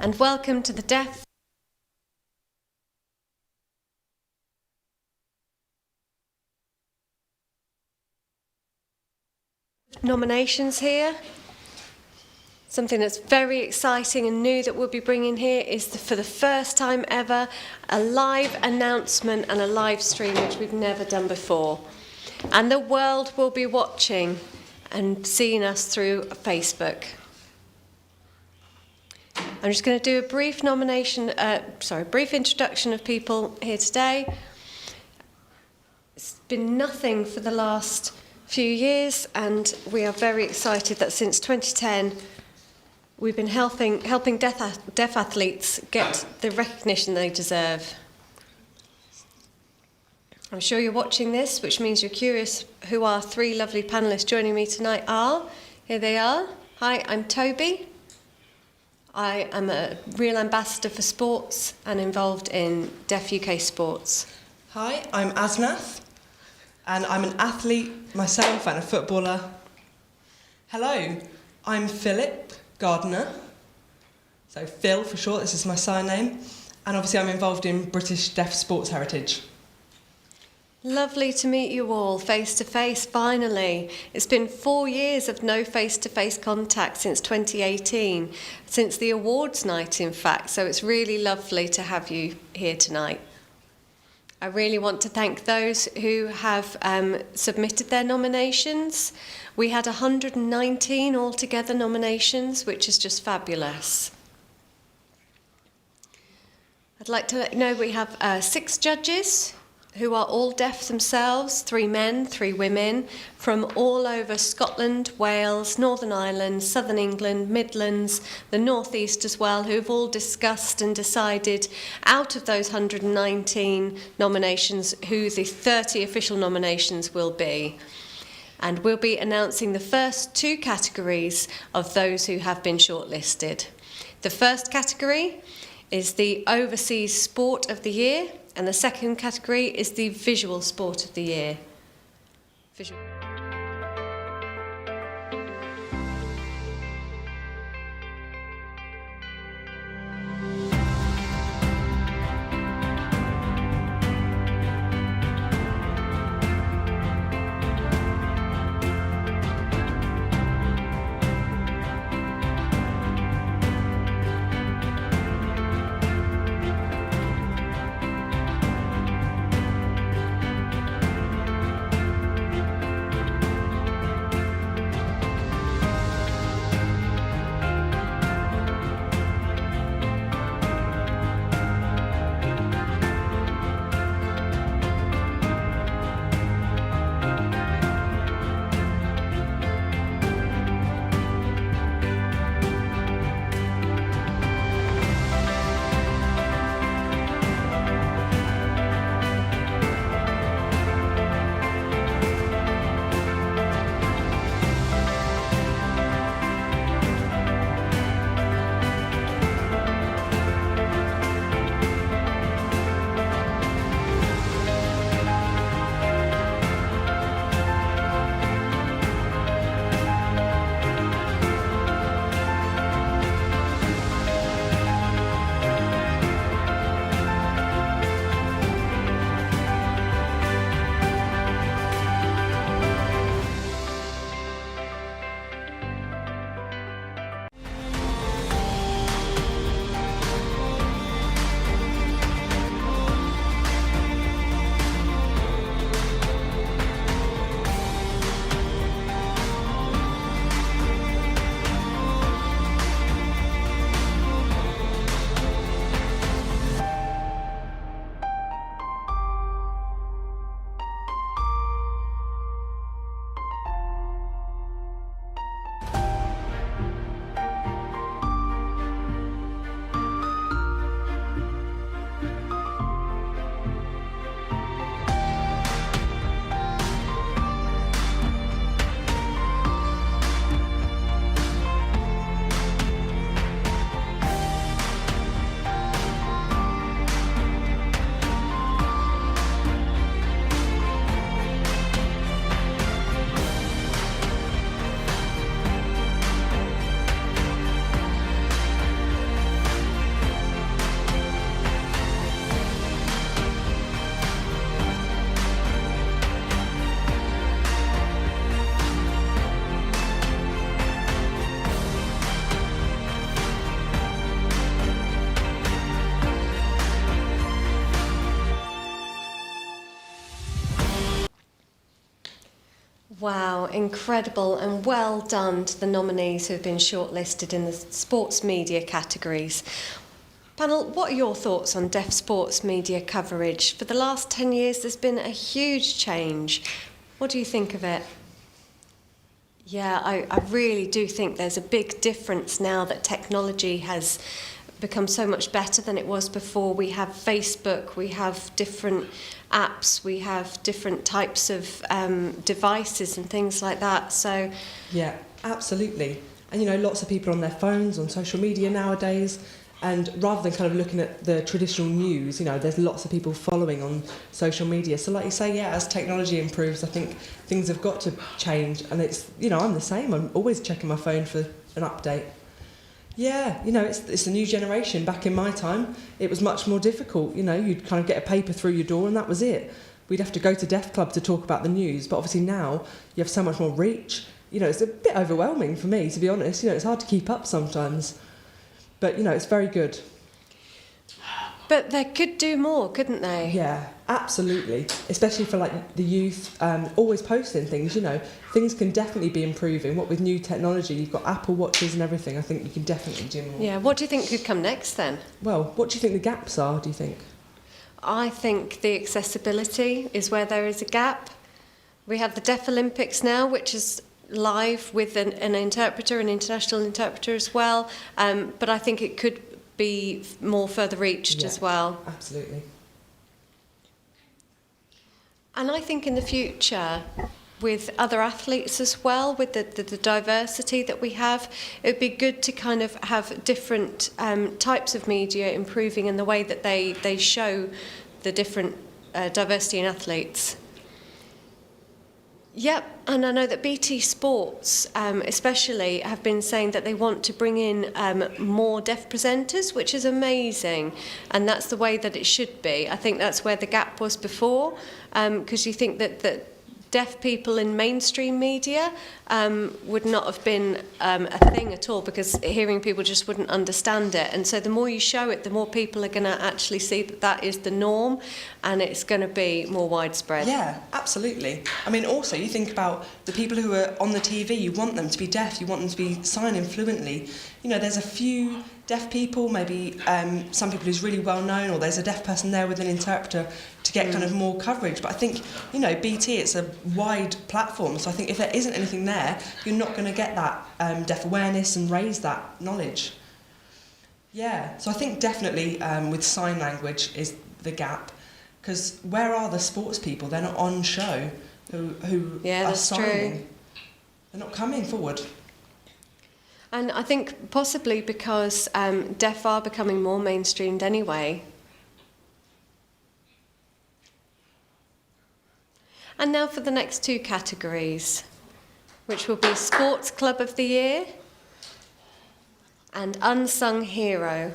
and welcome to the Deaf nominations here. Something that's very exciting and new that we'll be bringing here is, for the first time ever, a live announcement and a live stream, which we've never done before. And the world will be watching and seeing us through Facebook. I'm just going to do a brief brief introduction of people here today. It's been nothing for the last few years, and we are very excited that since 2010, we've been helping deaf athletes get the recognition they deserve. I'm sure you're watching this, which means you're curious who our three lovely panellists joining me tonight are. Here they are. Hi, I'm Toby. I am a real ambassador for sports and involved in Deaf UK sports. Hi, I'm Asnath, and I'm an athlete myself and a footballer. Hello, I'm Philip Gardner, so Phil for short, this is my surname, and obviously I'm involved in British Deaf Sports Heritage. Lovely to meet you all face to face, finally. It's been 4 years of no face-to-face contact since 2018, since the awards night in fact, so it's really lovely to have you here tonight. I really want to thank those who have submitted their nominations. We had 119 altogether nominations, which is just fabulous. I'd like to let you know we have 6 judges who are all deaf themselves, 3 men, 3 women, from all over Scotland, Wales, Northern Ireland, Southern England, Midlands, the North East as well, who've all discussed and decided out of those 119 nominations who the 30 official nominations will be. And we'll be announcing the first 2 categories of those who have been shortlisted. The first category is the Overseas Sport of the Year, and the second category is the Visual Sport of the Year. Wow, incredible, and well done to the nominees who have been shortlisted in the sports media categories. Panel, what are your thoughts on deaf sports media coverage? For the last 10 years, there's been a huge change. What do you think of it? Yeah, I really do think there's a big difference now that technology has become so much better than it was before. We have Facebook, we have different apps, we have different types of devices and things like that. So Yeah, absolutely. And lots of people on their phones, on social media nowadays, and rather than kind of looking at the traditional news, there's lots of people following on social media. So like you say, yeah, as technology improves, I think things have got to change. And it's, I'm the same. I'm always checking my phone for an update. Yeah, it's a new generation. Back in my time, it was much more difficult. You'd kind of get a paper through your door and that was it. We'd have to go to Deaf Club to talk about the news. But obviously now you have so much more reach. It's a bit overwhelming for me, to be honest. It's hard to keep up sometimes. But, it's very good. But they could do more, couldn't they? Yeah, absolutely. Especially for, the youth, always posting things, Things can definitely be improving. What with new technology, you've got Apple Watches and everything, I think you can definitely do more. Yeah, what do you think could come next then? Well, what do you think the gaps are, do you think? I think the accessibility is where there is a gap. We have the Deaf Olympics now, which is live with an interpreter, an international interpreter as well. But I think it could be more further reached as well. Absolutely. And I think in the future, with other athletes as well, with the diversity that we have, it would be good to kind of have different types of media improving in the way that they show the different diversity in athletes. Yep, and I know that BT Sports especially have been saying that they want to bring in more deaf presenters, which is amazing, and that's the way that it should be. I think that's where the gap was before, because you think that deaf people in mainstream media would not have been a thing at all, because hearing people just wouldn't understand it. And so the more you show it, the more people are going to actually see that that is the norm, and it's going to be more widespread. Yeah, absolutely. I mean, also, you think about the people who are on the TV, you want them to be deaf, you want them to be signing fluently. There's a few deaf people, maybe some people who's really well known, or there's a deaf person there with an interpreter to get kind of more coverage. But I think, BT, it's a wide platform, so I think if there isn't anything there, you're not going to get that deaf awareness and raise that knowledge. Yeah, so I think definitely with sign language is the gap, because where are the sports people? They're not on show who are signing. True. They're not coming forward. And I think possibly because deaf are becoming more mainstreamed anyway. And now for the next two categories, which will be Sports Club of the Year and Unsung Hero.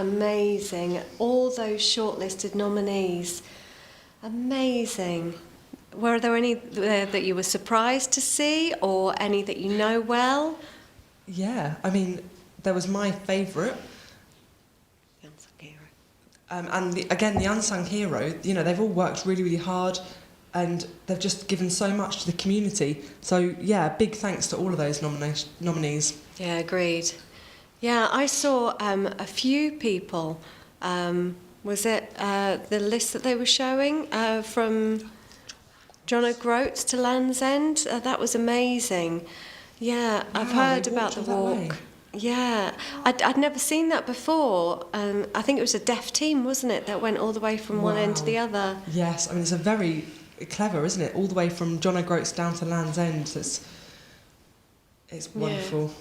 Amazing. All those shortlisted nominees. Amazing. Were there any that you were surprised to see, or any that you know well? Yeah, I mean, there was my favourite. The unsung hero. And again, the unsung hero, you know, they've all worked really, really hard and they've just given so much to the community. So, yeah, big thanks to all of those nominees. Yeah, agreed. Yeah, I saw a few people. Was it the list that they were showing from John O'Groats to Land's End? That was amazing. Yeah, I've heard about the walk. Yeah, I'd never seen that before. I think it was a deaf team, wasn't it, that went all the way from one end to the other? Yes, I mean, it's a very clever, isn't it? All the way from John O'Groats down to Land's End. It's wonderful. Yeah.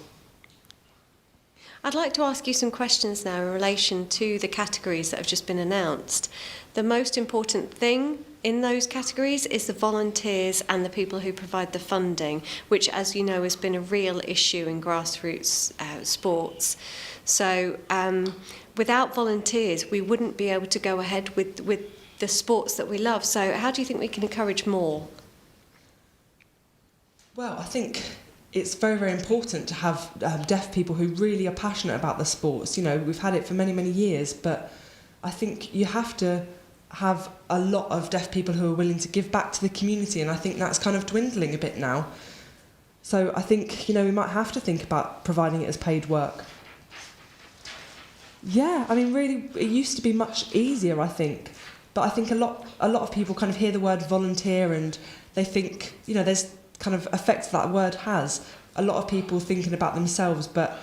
I'd like to ask you some questions now in relation to the categories that have just been announced. The most important thing in those categories is the volunteers and the people who provide the funding, which, as you know, has been a real issue in grassroots sports. So without volunteers, we wouldn't be able to go ahead with the sports that we love. So how do you think we can encourage more? Well, I think it's very, very important to have deaf people who really are passionate about the sports. You know, we've had it for many, many years, but I think you have to have a lot of deaf people who are willing to give back to the community, and I think that's kind of dwindling a bit now. So I think, you know, we might have to think about providing it as paid work. Yeah, I mean, really, it used to be much easier, I think. But I think a lot of people kind of hear the word volunteer and they think, you know, there's kind of effects that word has. A lot of people thinking about themselves, but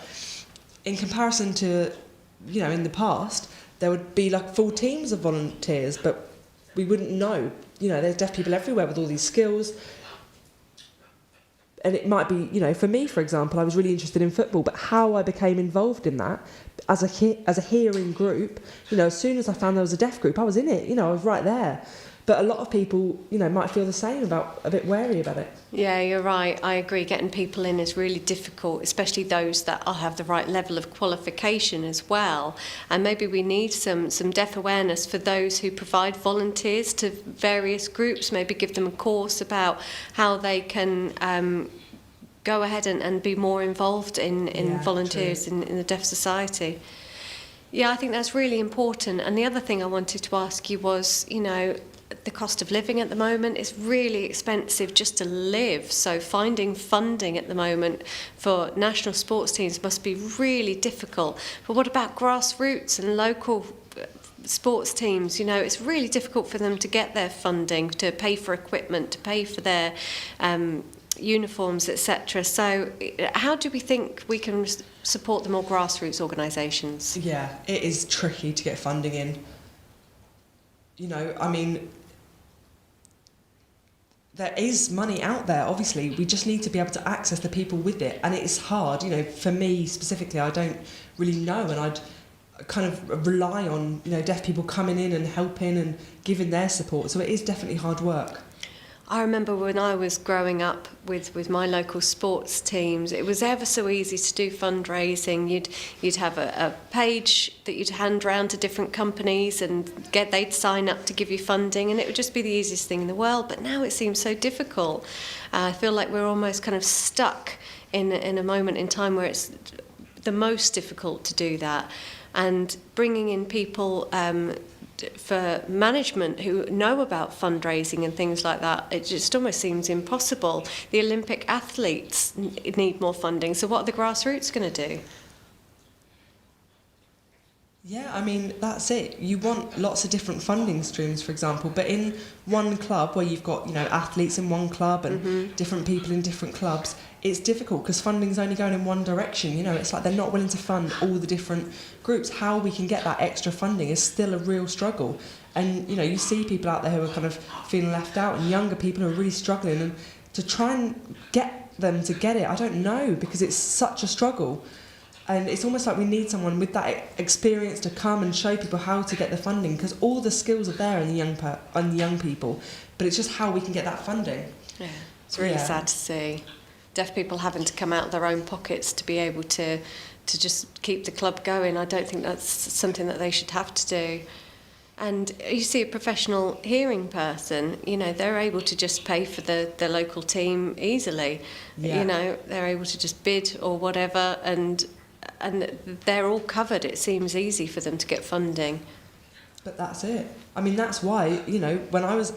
in comparison to, you know, in the past, there would be like full teams of volunteers, but we wouldn't know. You know, there's deaf people everywhere with all these skills. And it might be, you know, for me, for example, I was really interested in football, but how I became involved in that as a hearing group, you know, as soon as I found there was a deaf group, I was in it, you know, I was right there. But a lot of people, you know, might feel the same, a bit wary about it. Yeah, you're right. I agree. Getting people in is really difficult, especially those that have the right level of qualification as well. And maybe we need some deaf awareness for those who provide volunteers to various groups, maybe give them a course about how they can go ahead and be more involved in volunteers in the Deaf Society. Yeah, I think that's really important. And the other thing I wanted to ask you was, you know, the cost of living at the moment is really expensive just to live. So finding funding at the moment for national sports teams must be really difficult. But what about grassroots and local sports teams? You know, it's really difficult for them to get their funding, to pay for equipment, to pay for their uniforms, etc. So how do we think we can support the more grassroots organisations? Yeah, it is tricky to get funding in. You know, I mean, there is money out there, obviously. We just need to be able to access the people with it. And it's hard, you know, for me specifically, I don't really know. And I'd kind of rely on, you know, deaf people coming in and helping and giving their support. So it is definitely hard work. I remember when I was growing up with my local sports teams, it was ever so easy to do fundraising. You'd have a page that you'd hand round to different companies and they'd sign up to give you funding, and it would just be the easiest thing in the world. But now it seems so difficult. I feel like we're almost kind of stuck in a moment in time where it's the most difficult to do that. And bringing in people for management who know about fundraising and things like that, it just almost seems impossible. The Olympic athletes need more funding, so what are the grassroots going to do? Yeah, I mean, that's it. You want lots of different funding streams, for example, but in one club where you've got, you know, athletes in one club and different people in different clubs, it's difficult because funding's only going in one direction. You know, it's like they're not willing to fund all the different groups. How we can get that extra funding is still a real struggle. And, you know, you see people out there who are kind of feeling left out, and younger people who are really struggling, and to try and get them to get it, I don't know, because it's such a struggle. And it's almost like we need someone with that experience to come and show people how to get the funding, because all the skills are there in the young people, but it's just how we can get that funding. Yeah, it's really sad to see. deaf people having to come out of their own pockets to be able to just keep the club going. I don't think that's something that they should have to do. And you see a professional hearing person, you know, they're able to just pay for the local team easily. Yeah. You know, they're able to just bid or whatever, and they're all covered. It seems easy for them to get funding. But that's it. I mean, that's why, you know, when I was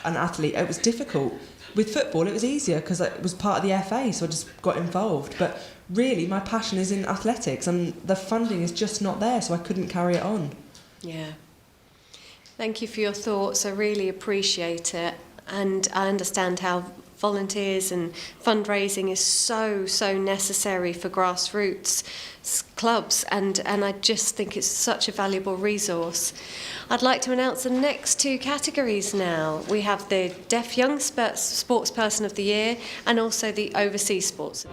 an athlete, it was difficult. With football, it was easier because it was part of the FA, so I just got involved. But really, my passion is in athletics, and the funding is just not there, so I couldn't carry it on. Yeah. Thank you for your thoughts. I really appreciate it. And I understand how volunteers and fundraising is so necessary for grassroots clubs, and I just think it's such a valuable resource. I'd like to announce the next two categories now. We have the Deaf Young Sportsperson of the Year and also the Overseas Sports.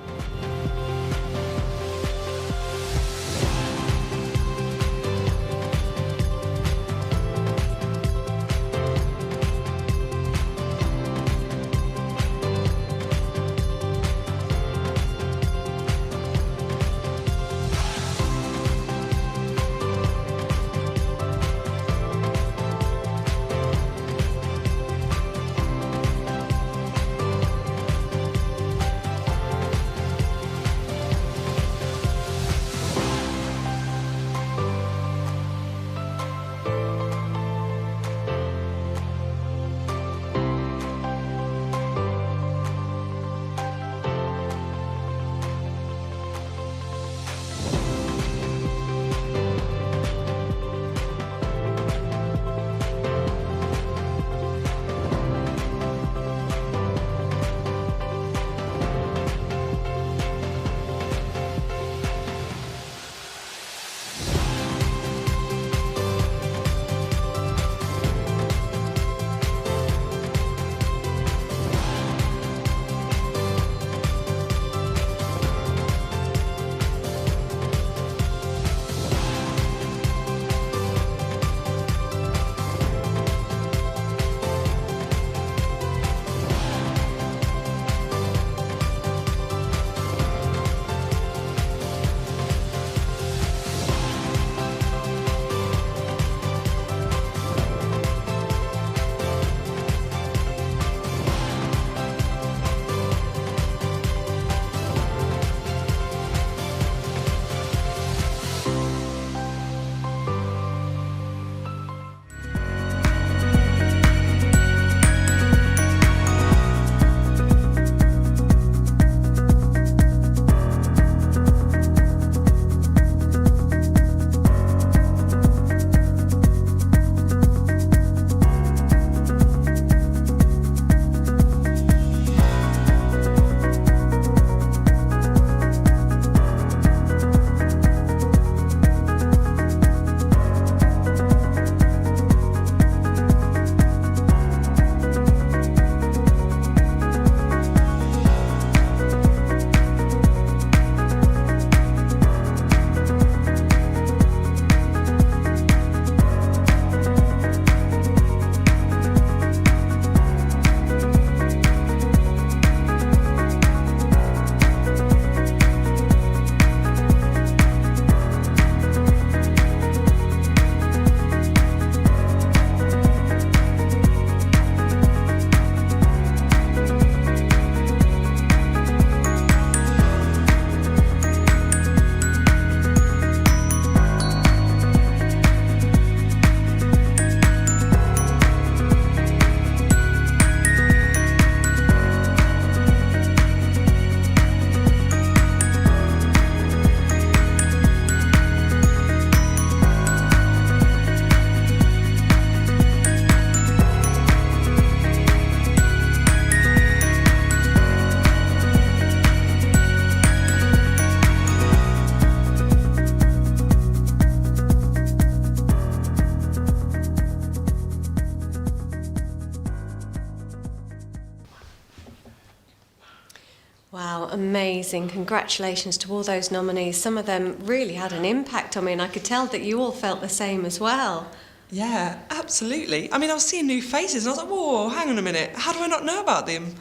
Wow, amazing. Congratulations to all those nominees. Some of them really had an impact on me, and I could tell that you all felt the same as well. Yeah, absolutely. I mean, I was seeing new faces and I was like, whoa, hang on a minute, how do I not know about them?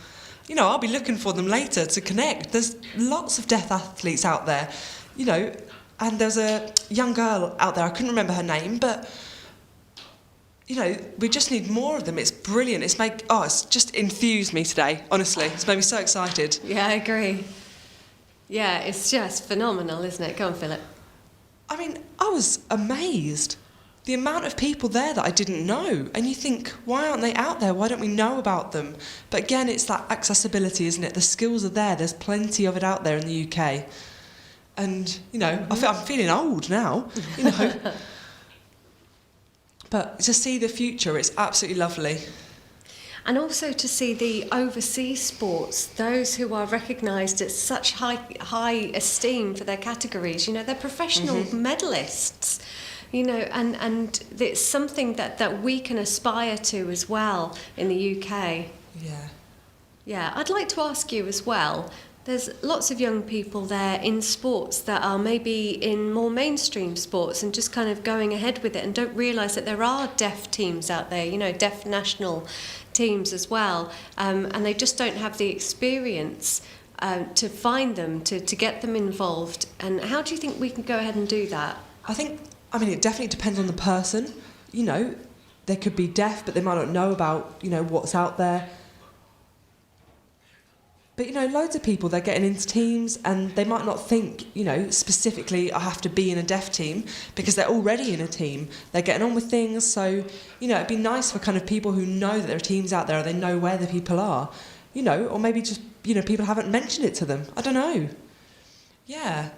I'll be looking for them later to connect. There's lots of deaf athletes out there, and there's a young girl out there, I couldn't remember her name, but, we just need more of them. It's brilliant. It's just infused me today, honestly. It's made me so excited. Yeah, I agree. Yeah, it's just phenomenal, isn't it? Go on, Philip. I mean, I was amazed. The amount of people there that I didn't know. And you think, why aren't they out there? Why don't we know about them? But again, it's that accessibility, isn't it? The skills are there. There's plenty of it out there in the UK. And, I'm feeling old now, But to see the future, it's absolutely lovely. And also to see the overseas sports, those who are recognised at such high esteem for their categories. They're professional medalists, and it's something that we can aspire to as well in the UK. Yeah. Yeah, I'd like to ask you as well, there's lots of young people there in sports that are maybe in more mainstream sports and just kind of going ahead with it and don't realise that there are deaf teams out there, deaf national teams as well, and they just don't have the experience to find them, to get them involved. And how do you think we can go ahead and do that? It definitely depends on the person. They could be deaf, but they might not know about, what's out there. But, loads of people, they're getting into teams and they might not think, specifically I have to be in a deaf team because they're already in a team. They're getting on with things. So, it'd be nice for kind of people who know that there are teams out there or they know where the people are, or maybe just, people haven't mentioned it to them. I don't know. Yeah.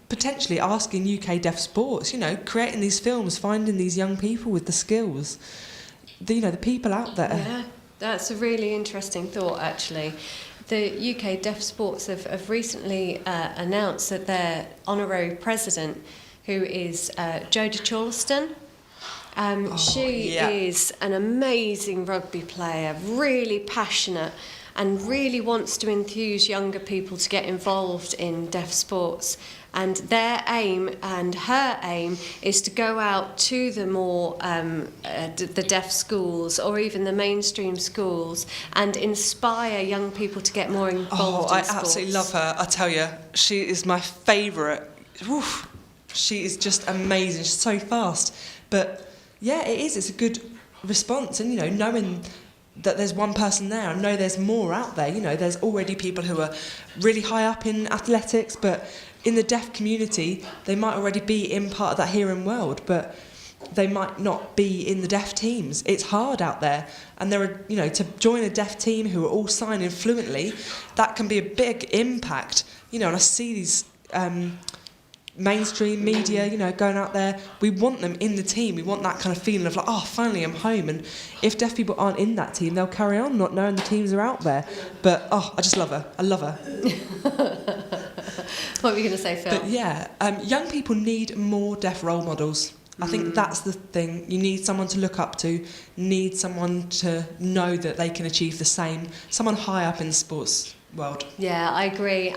Potentially asking UK deaf sports, creating these films, finding these young people with the skills, the people out there. Yeah, that's a really interesting thought, actually. The UK Deaf Sports have recently announced that their honorary president, who is Jodie Charleston, she is an amazing rugby player, really passionate, and really wants to enthuse younger people to get involved in deaf sports. And their aim and her aim is to go out to the more the deaf schools or even the mainstream schools and inspire young people to get more involved in sports. I absolutely love her. I tell you, she is my favourite. Oof. She is just amazing. She's so fast. But yeah, it is. It's a good response. And, knowing that there's one person there, I know there's more out there. There's already people who are really high up in athletics, but in the deaf community, they might already be in part of that hearing world, but they might not be in the deaf teams. It's hard out there. And there are, to join a deaf team who are all signing fluently, that can be a big impact. And I see these mainstream media, going out there. We want them in the team. We want that kind of feeling of like, oh, finally I'm home. And if deaf people aren't in that team, they'll carry on not knowing the teams are out there. But, I just love her. I love her. What were you going to say, Phil? But yeah, young people need more deaf role models. I think that's the thing. You need someone to look up to, need someone to know that they can achieve the same, someone high up in the sports world. Yeah, I agree.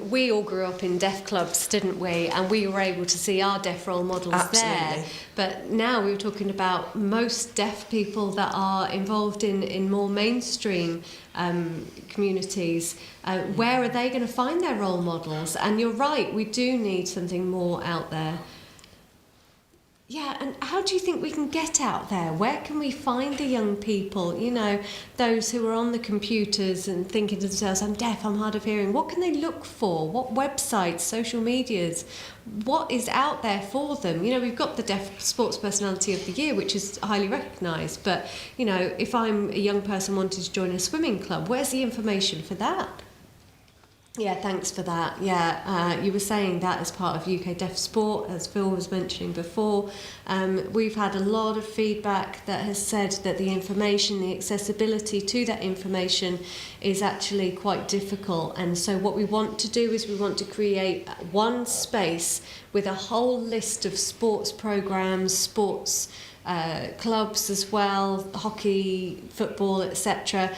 We all grew up in deaf clubs, didn't we? And we were able to see our deaf role models there. But now we were talking about most deaf people that are involved in more mainstream communities. Where are they going to find their role models? And you're right, we do need something more out there. Yeah, and how do you think we can get out there? Where can we find the young people, those who are on the computers and thinking to themselves, I'm deaf, I'm hard of hearing. What can they look for? What websites, social medias? What is out there for them? We've got the Deaf Sports Personality of the Year, which is highly recognised. But, if I'm a young person wanting to join a swimming club, where's the information for that? Yeah, thanks for that. Yeah, you were saying that as part of UK Deaf Sport, as Phil was mentioning before. We've had a lot of feedback that has said that the information, the accessibility to that information is actually quite difficult. And so what we want to do is we want to create one space with a whole list of sports programmes, sports clubs as well, hockey, football, etc.,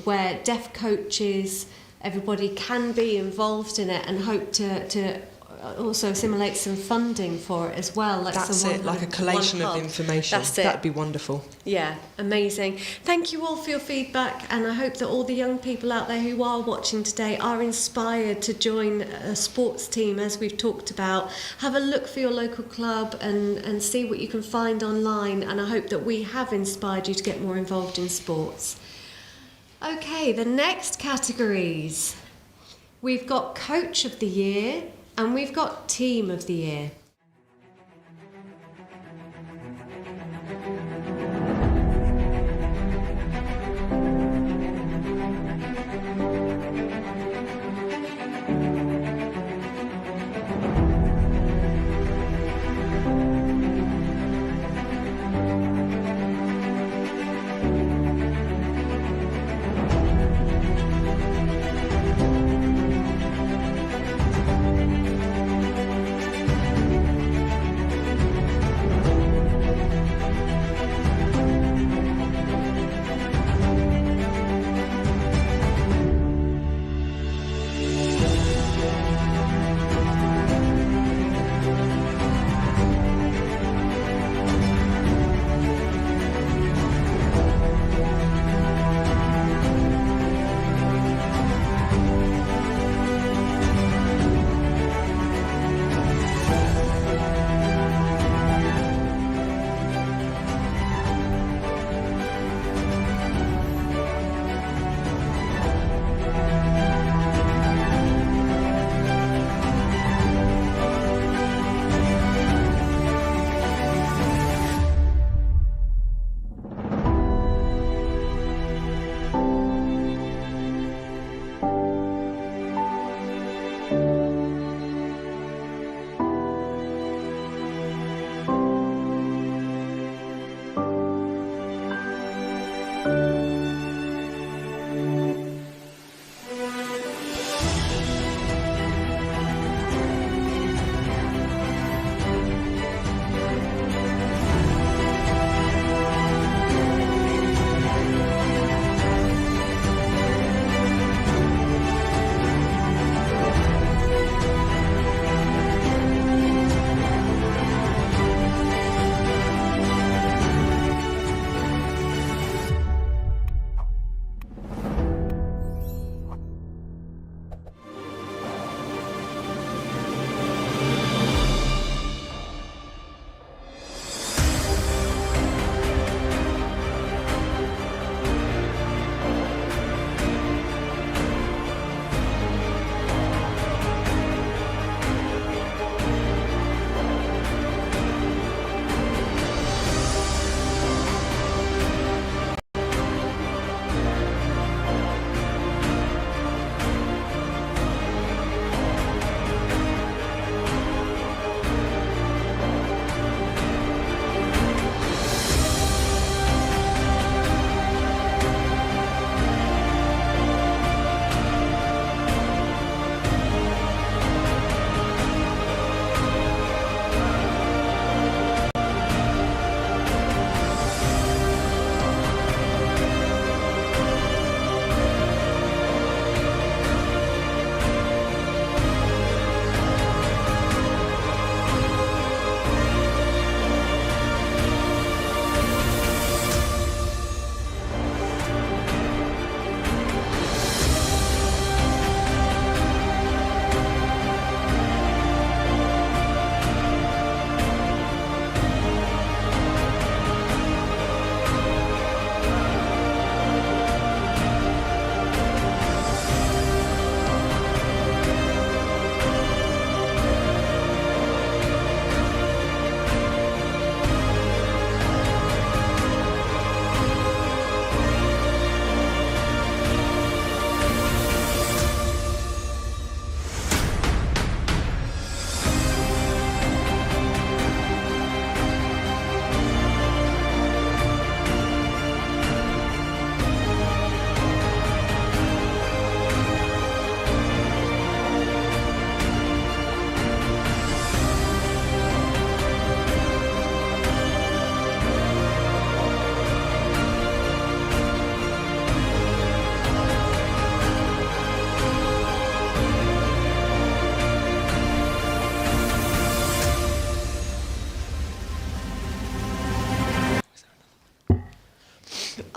where deaf coaches, everybody can be involved in it and hope to also assimilate some funding for it as well. Like That's some it, like a collation one of hub. information. That's it. That'd be wonderful. Yeah, amazing. Thank you all for your feedback, and I hope that all the young people out there who are watching today are inspired to join a sports team, as we've talked about. Have a look for your local club and see what you can find online, and I hope that we have inspired you to get more involved in sports. Okay, the next categories. We've got Coach of the Year and we've got Team of the Year.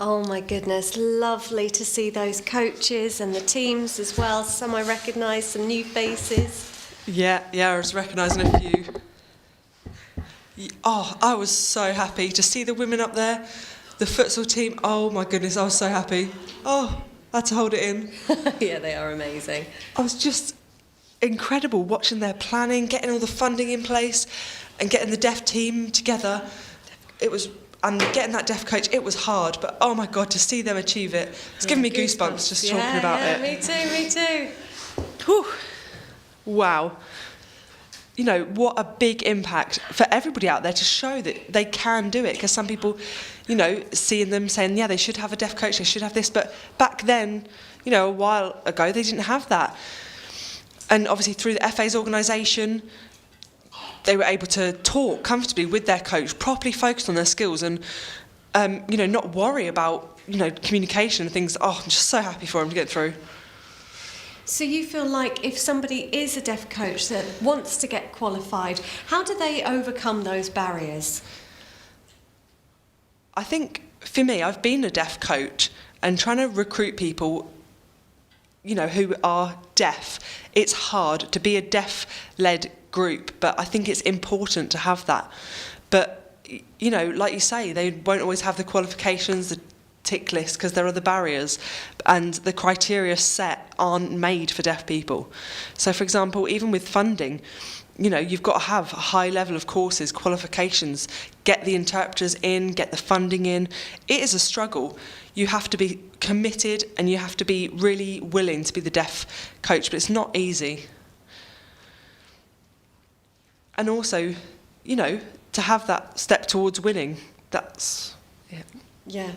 Oh my goodness, lovely to see those coaches and the teams as well. Some I recognise, some new faces. Yeah, I was recognising a few. Oh, I was so happy to see the women up there, the futsal team. Oh my goodness, I was so happy. Oh, I had to hold it in. Yeah, they are amazing. I was just incredible watching their planning, getting all the funding in place and getting the deaf team together. And getting that deaf coach, it was hard, but oh my God, to see them achieve it. It's giving me goosebumps just talking about it. Me too. Whew. Wow. You know, what a big impact for everybody out there to show that they can do it. Because some people, you know, seeing them saying, yeah, they should have a deaf coach, they should have this. But back then, you know, a while ago, they didn't have that. And obviously through the FA's organisation, they were able to talk comfortably with their coach, properly focus on their skills and, you know, not worry about, you know, communication and things. Oh, I'm just so happy for them to get through. So you feel like if somebody is a deaf coach that wants to get qualified, how do they overcome those barriers? I think, for me, I've been a deaf coach and trying to recruit people, you know, who are deaf. It's hard to be a deaf-led group, but I think it's important to have that. But, you know, like you say, they won't always have the qualifications, the tick list, because there are the barriers and the criteria set aren't made for deaf people. So, for example, even with funding, you know, you've got to have a high level of courses, qualifications, get the interpreters in, get the funding in. It is a struggle. You have to be committed and you have to be really willing to be the deaf coach, but it's not easy. And also, you know, to have that step towards winning, that's... Yeah.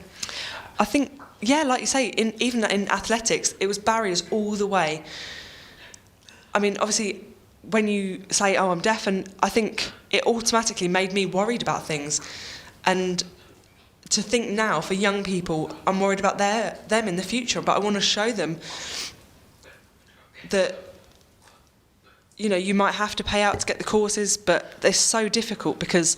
I think, yeah, like you say, even in athletics, it was barriers all the way. I mean, obviously, when you say, oh, I'm deaf, and I think it automatically made me worried about things. And to think now, for young people, I'm worried about them in the future, but I want to show them that, you know, you might have to pay out to get the courses, but they're so difficult because,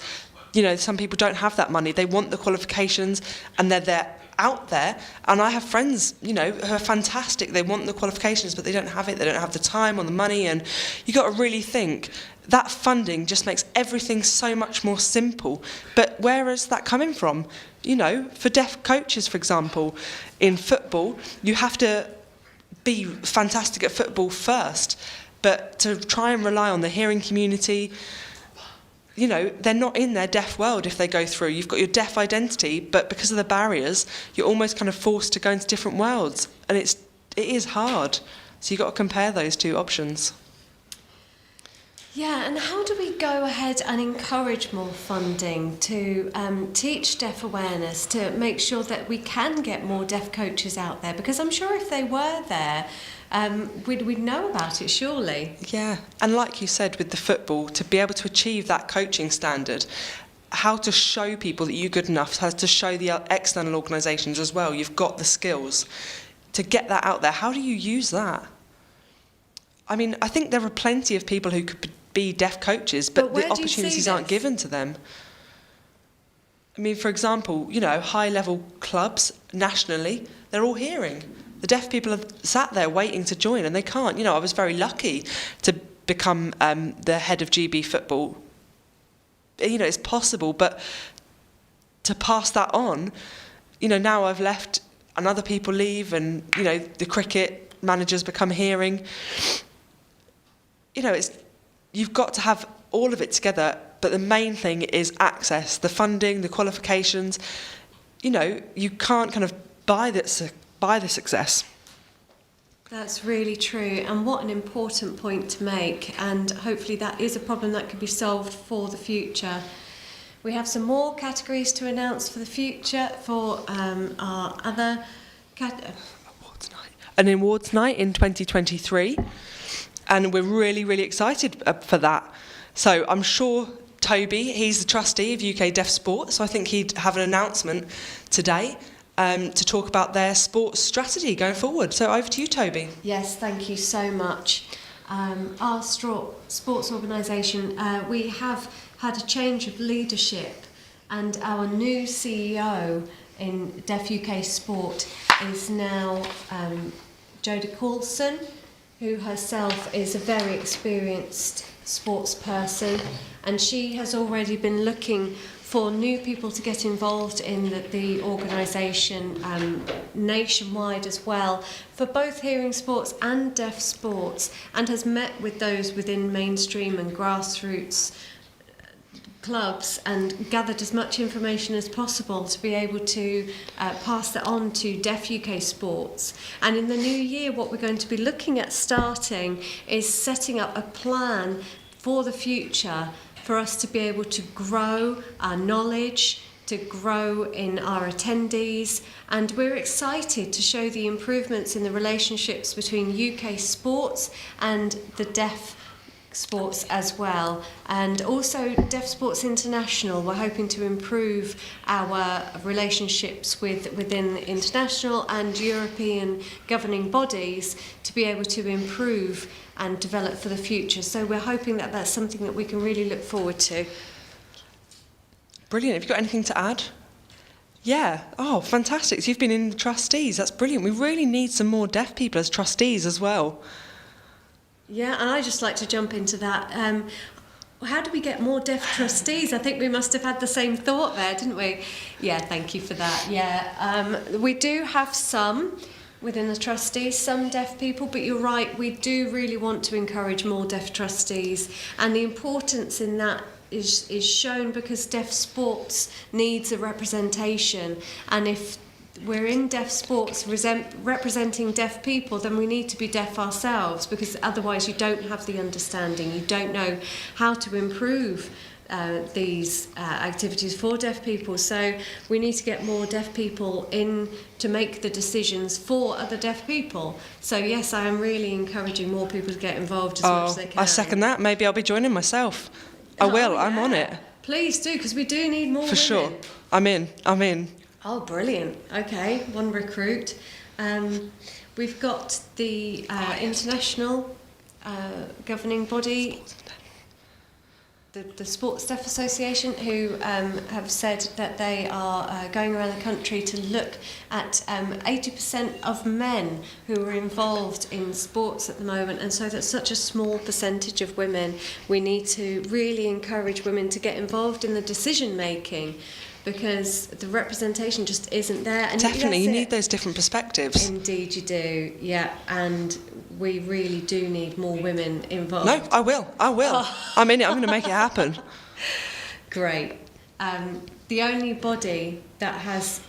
you know, some people don't have that money. They want the qualifications and they're out there. And I have friends, you know, who are fantastic. They want the qualifications, but they don't have it. They don't have the time or the money. And you got to really think that funding just makes everything so much more simple. But where is that coming from? You know, for deaf coaches, for example, in football, you have to be fantastic at football first. But to try and rely on the hearing community, you know, they're not in their deaf world if they go through. You've got your deaf identity, but because of the barriers, you're almost kind of forced to go into different worlds. And it is hard. So you've got to compare those two options. Yeah, and how do we go ahead and encourage more funding to teach deaf awareness, to make sure that we can get more deaf coaches out there? Because I'm sure if they were there, we'd know about it, surely. Yeah, and like you said with the football, to be able to achieve that coaching standard, how to show people that you're good enough, how to show the external organisations as well, you've got the skills. To get that out there, how do you use that? I mean, I think there are plenty of people who could be deaf coaches, but the opportunities aren't given to them. I mean, for example, you know, high-level clubs nationally, they're all hearing. The deaf people have sat there waiting to join, and they can't. You know, I was very lucky to become the head of GB football. You know, it's possible, but to pass that on, you know, now I've left and other people leave and, you know, the cricket managers become hearing. You know, you've got to have all of it together, but the main thing is access, the funding, the qualifications. You know, you can't kind of buy the success. That's really true, and what an important point to make, and hopefully that is a problem that could be solved for the future. We have some more categories to announce for the future for our other awards night. An awards night in 2023, and we're really, really excited for that. So I'm sure Toby, he's the trustee of UK Deaf Sport, so I think he'd have an announcement today to talk about their sports strategy going forward. So over to you, Toby. Yes, thank you so much. Our sports organisation, we have had a change of leadership, and our new CEO in Deaf UK Sport is now Jodie Coulson, who herself is a very experienced sports person, and she has already been looking for new people to get involved in the organisation nationwide as well, for both hearing sports and deaf sports, and has met with those within mainstream and grassroots clubs and gathered as much information as possible to be able to pass that on to Deaf UK Sports. And in the new year, what we're going to be looking at starting is setting up a plan for the future for us to be able to grow our knowledge, to grow in our attendees, and we're excited to show the improvements in the relationships between UK sports and the deaf sports as well, and also Deaf Sports International. We're hoping to improve our relationships within international and European governing bodies to be able to improve and develop for the future. So we're hoping that that's something that we can really look forward to. Brilliant. Have you got anything to add? Yeah. Oh, fantastic. So you've been in the trustees. That's brilliant. We really need some more deaf people as trustees as well. Yeah, and I'd just like to jump into that. How do we get more deaf trustees? I think we must have had the same thought there, didn't we? Yeah, thank you for that. Yeah, we do have some within the trustees, some deaf people, but you're right, we do really want to encourage more deaf trustees, and the importance in that is shown because deaf sports needs a representation, and if we're in deaf sports representing deaf people, then we need to be deaf ourselves, because otherwise you don't have the understanding, you don't know how to improve these activities for deaf people. So we need to get more deaf people in to make the decisions for other deaf people. So yes, I am really encouraging more people to get involved as much as they can. I second that. Maybe I'll be joining myself. I will. Yeah. I'm on it. Please do, because we do need more for women. Sure. I'm in. Oh, brilliant. Okay, one recruit. We've got the international governing body, the Sports Deaf Association, who have said that they are going around the country to look at 80% of men who are involved in sports at the moment, and so that's such a small percentage of women. We need to really encourage women to get involved in the decision making, because the representation just isn't there. And definitely, you need those different perspectives. Indeed you do, yeah, and we really do need more women involved. No, I will. Oh. I'm in it, I'm going to make it happen. Great. The only body that has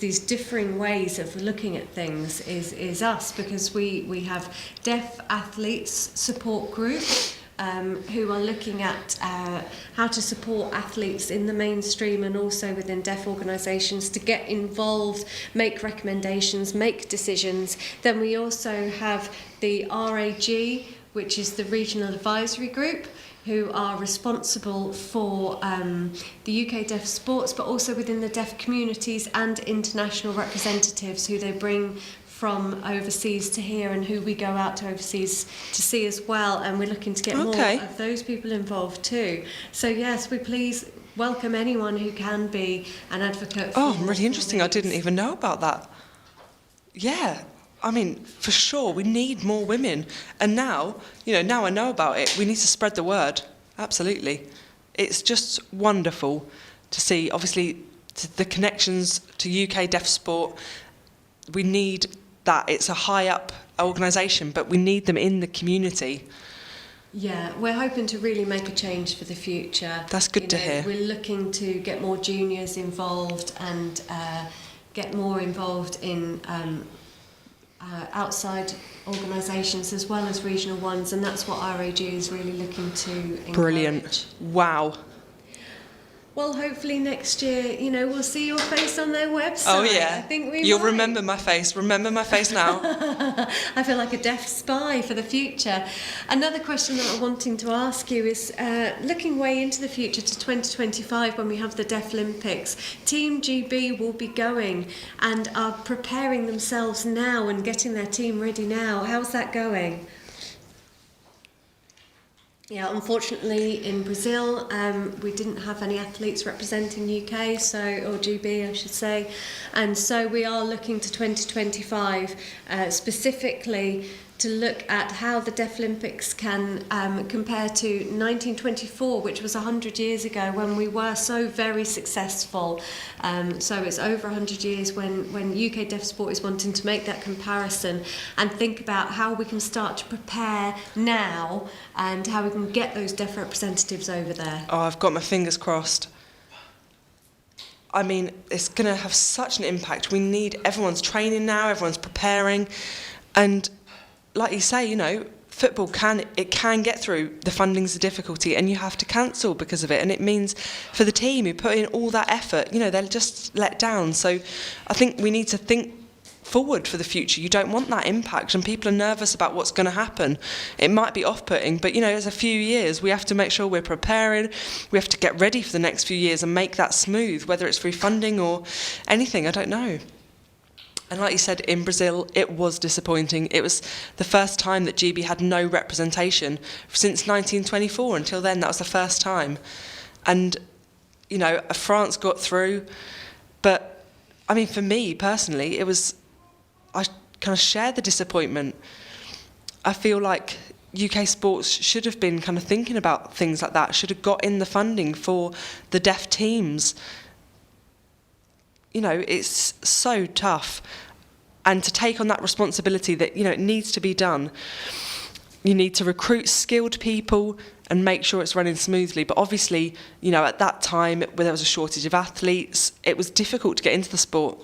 these differing ways of looking at things is us, because we have Deaf Athletes Support Group, who are looking at how to support athletes in the mainstream and also within deaf organisations to get involved, make recommendations, make decisions. Then we also have the RAG, which is the Regional Advisory Group, who are responsible for the UK deaf sports, but also within the deaf communities and international representatives who they bring from overseas to here, and who we go out to overseas to see as well, and we're looking to get more of those people involved too. So yes, we please welcome anyone who can be an advocate for really interesting. I didn't even know about that. Yeah, I mean, for sure, we need more women. And now I know about it, we need to spread the word. Absolutely. It's just wonderful to see, obviously, the connections to UK deaf sport. We need that. It's a high up organisation, but we need them in the community. Yeah, we're hoping to really make a change for the future. That's good to hear. We're looking to get more juniors involved and get more involved in outside organisations as well as regional ones, and that's what RAG is really looking to encourage. Brilliant. Wow. Well, hopefully next year, we'll see your face on their website. Oh, yeah. I think You'll remember my face. Remember my face now. I feel like a deaf spy for the future. Another question that I'm wanting to ask you is, looking way into the future to 2025 when we have the Deaf Olympics, Team GB will be going and are preparing themselves now and getting their team ready now. How's that going? Yeah, unfortunately in Brazil we didn't have any athletes representing UK, or GB I should say, and so we are looking to 2025 specifically to look at how the Deaf Olympics can compare to 1924, which was 100 years ago when we were so very successful. So it's over 100 years when UK Deaf Sport is wanting to make that comparison and think about how we can start to prepare now and how we can get those deaf representatives over there. Oh, I've got my fingers crossed. I mean, it's going to have such an impact. We need everyone's training now, everyone's preparing, and like you say, you know, football can get through the funding's a difficulty, and you have to cancel because of it, and it means for the team who put in all that effort, you know, they're just let down. So I think we need to think forward for the future. You don't want that impact, and people are nervous about what's going to happen. It might be off-putting, but you know, there's a few years. We have to make sure we're preparing. We have to get ready for the next few years and make that smooth, whether it's through funding or anything, I don't know. And like you said, in Brazil, it was disappointing. It was the first time that GB had no representation since 1924. Until then, that was the first time. And, you know, France got through. But, I mean, for me, personally, I kind of share the disappointment. I feel like UK sports should have been kind of thinking about things like that, should have got in the funding for the deaf teams. You know, it's so tough. And to take on that responsibility that, you know, it needs to be done. You need to recruit skilled people and make sure it's running smoothly. But obviously, you know, at that time, where there was a shortage of athletes, it was difficult to get into the sport.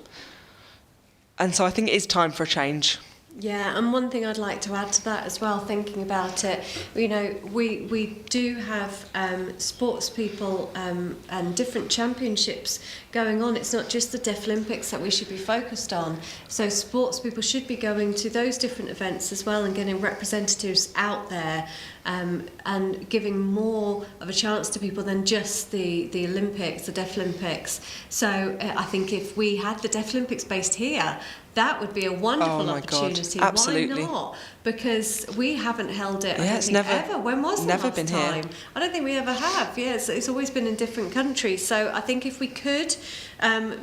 And so I think it is time for a change. Yeah, and one thing I'd like to add to that as well, thinking about it, you know, we do have sports people and different championships going on. It's not just the Deaf Olympics that we should be focused on. So sports people should be going to those different events as well and getting representatives out there and giving more of a chance to people than just the Olympics, the Deaf Olympics. So I think if we had the Deaf Olympics based here, that would be a wonderful opportunity. God, absolutely. Why not? Because we haven't held it, I don't it's think, ever. When was the never last been time? here. I don't think we ever have. Yes, it's always been in different countries. So I think if we could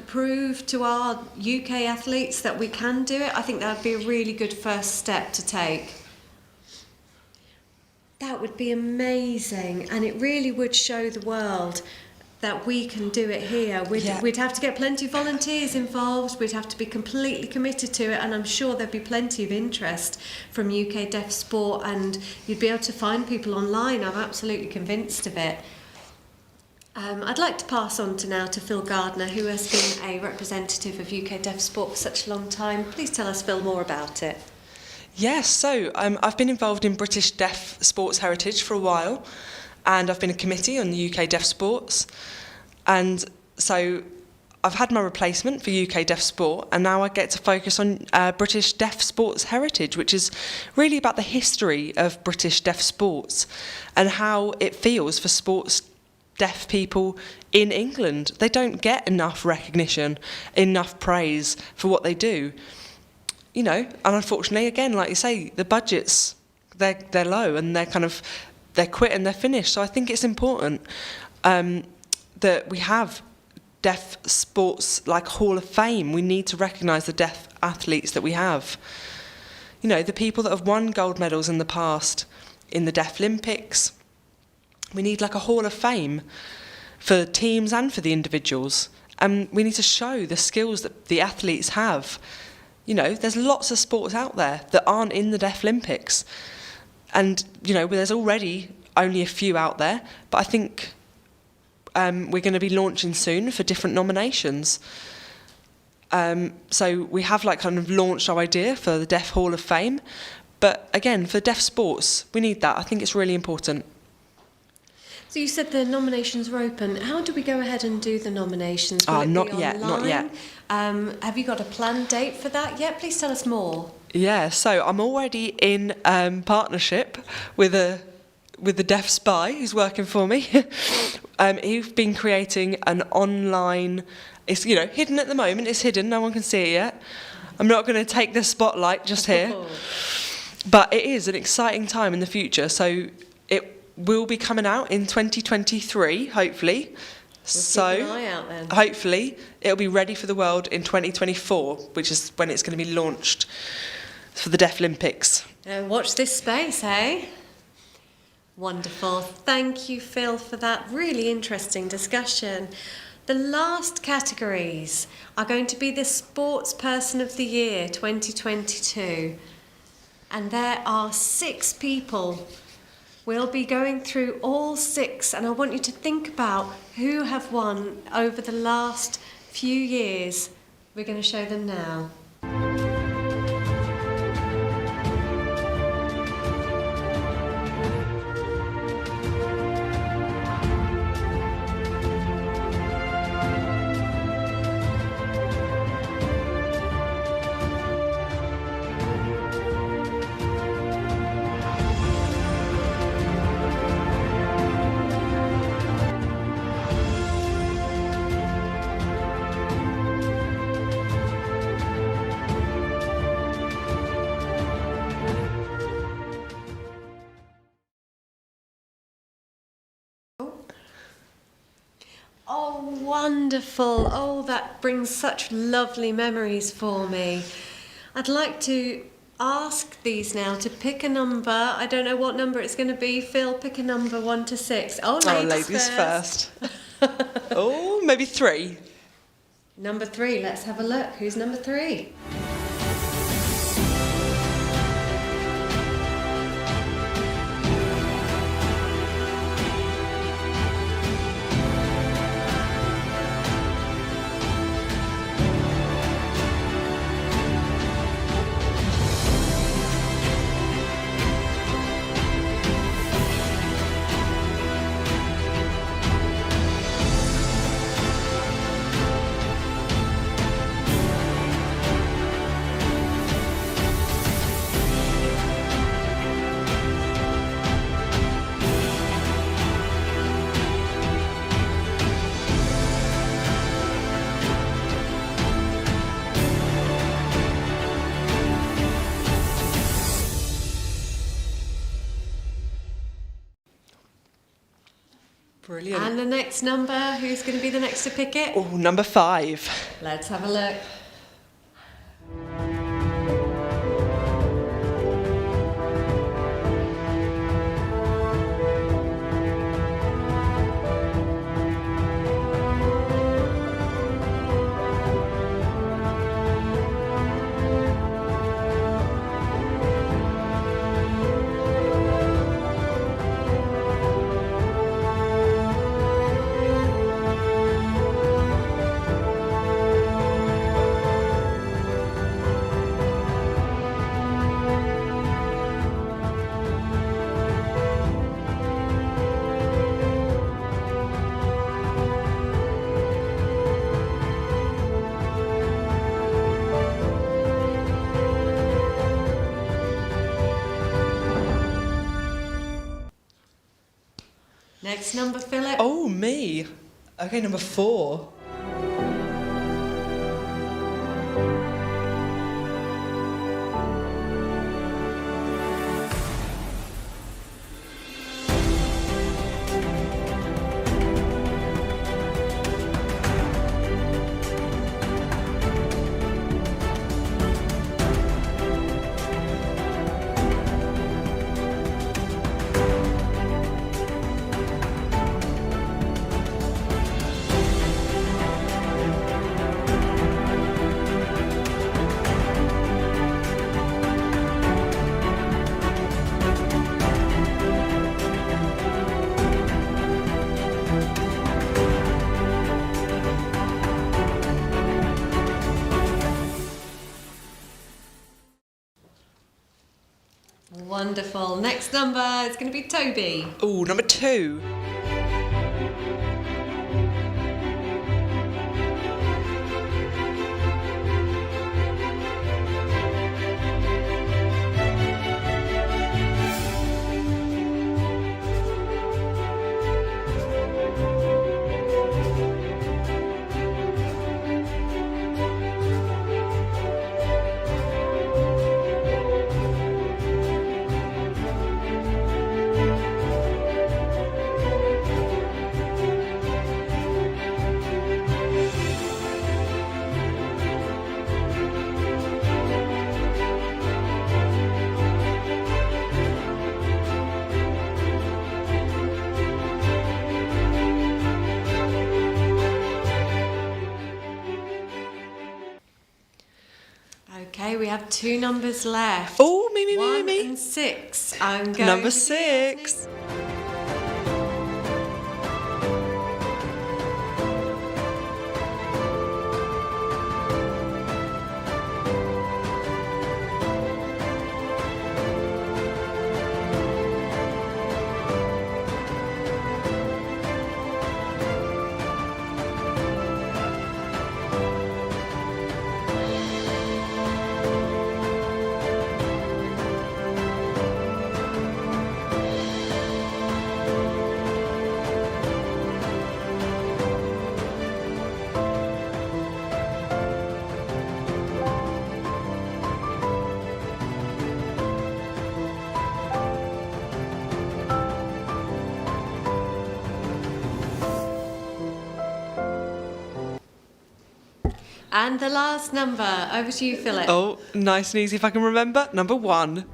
prove to our UK athletes that we can do it, I think that would be a really good first step to take. That would be amazing, and it really would show the world that we can do it here. We'd have to get plenty of volunteers involved, we'd have to be completely committed to it, and I'm sure there'd be plenty of interest from UK Deaf Sport, and you'd be able to find people online. I'm absolutely convinced of it. I'd like to pass on now to Phil Gardner, who has been a representative of UK Deaf Sport for such a long time. Please tell us, Phil, more about it. Yes, so I've been involved in British Deaf Sports Heritage for a while, and I've been a committee on the UK Deaf Sports, and so I've had my replacement for UK Deaf Sport, and now I get to focus on British Deaf Sports Heritage, which is really about the history of British deaf sports and how it feels for sports deaf people in England. They don't get enough recognition, enough praise for what they do. You know, and unfortunately, again, like you say, the budgets, they're low, and they're quit and they're finished. So I think it's important that we have deaf sports like Hall of Fame. We need to recognise the deaf athletes that we have. You know, the people that have won gold medals in the past in the Deaf Olympics. We need like a Hall of Fame for teams and for the individuals. And we need to show the skills that the athletes have. You know, there's lots of sports out there that aren't in the Deaf Olympics. And, you know, there's already only a few out there, but I think we're going to be launching soon for different nominations. So we have like kind of launched our idea for the Deaf Hall of Fame. But again, for deaf sports, we need that. I think it's really important. So you said the nominations were open. How do we go ahead and do the nominations? Will it be not yet. Have you got a planned date for that yet? Please tell us more. Yeah, so I'm already in partnership with the DSPY, who's working for me. He's been creating an online. It's, you know, hidden at the moment. It's hidden. No one can see it yet. I'm not going to take the spotlight just here, but it is an exciting time in the future. So will be coming out in 2023, hopefully. Keep an eye out then. Hopefully it'll be ready for the world in 2024, which is when it's going to be launched for the Deaf Olympics. Watch this space, eh? Wonderful. Thank you, Phil, for that really interesting discussion. The last categories are going to be the Sports Person of the Year 2022. And there are 6 people. We'll be going through all 6, and I want you to think about who have won over the last few years. We're going to show them now. Oh, wonderful. Oh, that brings such lovely memories for me. I'd like to ask these now to pick a number. I don't know what number it's going to be. Phil, pick a number 1 to 6. Oh, ladies first. Oh, maybe 3. Number 3. Let's have a look. Who's number 3? Brilliant. And the next number, who's going to be the next to pick it? Oh, number 5. Let's have a look. Next number, Philip. Oh, me. Okay, number 4. Wonderful. Next number is going to be Toby. Oh, number 2. Okay, we have 2 numbers left. Oh, me. 1 and 6. I'm going Number with you, 6. And the last number. Over to you, Philip. Oh, nice and easy if I can remember. Number 1.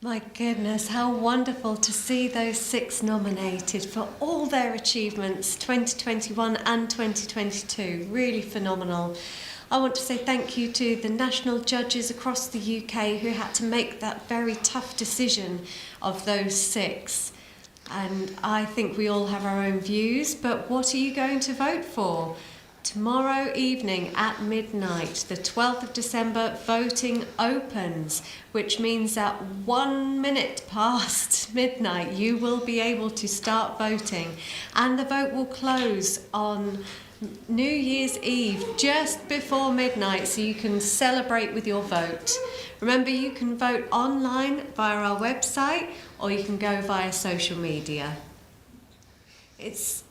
My goodness, how wonderful to see those 6 nominated for all their achievements 2021 and 2022. Really phenomenal. I want to say thank you to the national judges across the UK who had to make that very tough decision of those 6. And I think we all have our own views, but what are you going to vote for? Tomorrow evening at midnight, the 12th of December, voting opens, which means that 1 minute past midnight you will be able to start voting, and the vote will close on New Year's Eve just before midnight, so you can celebrate with your vote. Remember, you can vote online via our website, or you can go via social media. It's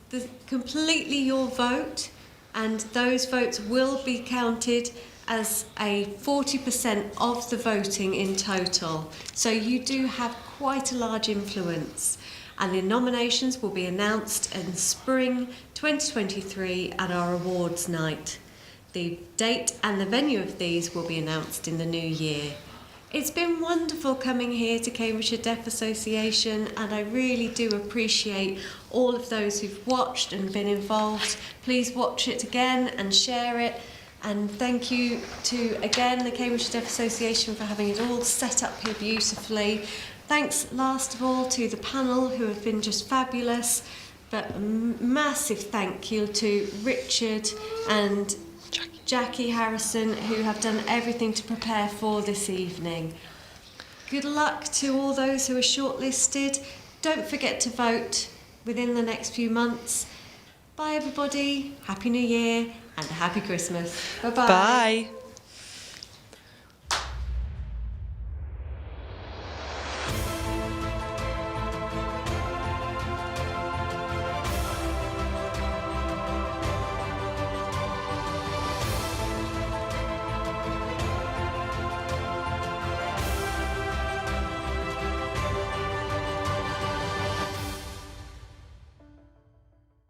completely your vote, and those votes will be counted as a 40% of the voting in total. So you do have quite a large influence. And the nominations will be announced in spring 2023 at our awards night. The date and the venue of these will be announced in the new year. It's been wonderful coming here to Cambridgeshire Deaf Association, and I really do appreciate all of those who've watched and been involved. Please watch it again and share it. And thank you to, again, the Cambridgeshire Deaf Association for having it all set up here beautifully. Thanks, last of all, to the panel who have been just fabulous. But a massive thank you to Richard and Jackie Harrison, who have done everything to prepare for this evening. Good luck to all those who are shortlisted. Don't forget to vote within the next few months. Bye everybody, Happy New Year and a Happy Christmas. Bye-bye. Bye.